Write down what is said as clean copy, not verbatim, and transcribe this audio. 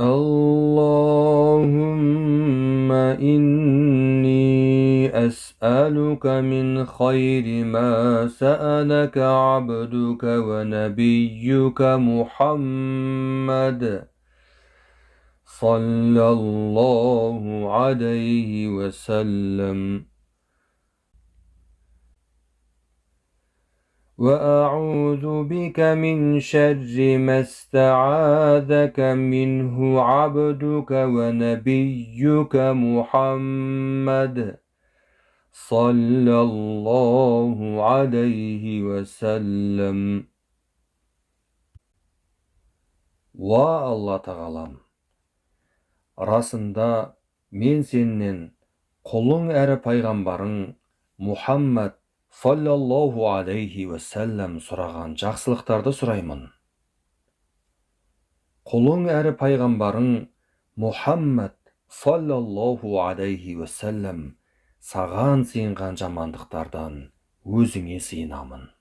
اللهم إني أسألك من خير ما سألك عبدك ونبيك محمد صلى الله عليه وسلم، وأعوذ بك من شر ما استعاذك منه عبدك ونبيك محمد صلى الله عليه وسلم. Ва Алла тағалам, расында мен сенен құлың әрі пайғамбарың Мұхаммад саллаллаху алейхи уассалям сұраған жақсылықтарды сұраймын. Құлың әрі пайғамбарың Мұхаммад саллаллаху алейхи уассалям саған сыйынған жамандықтардан өзіңе сыйынамын.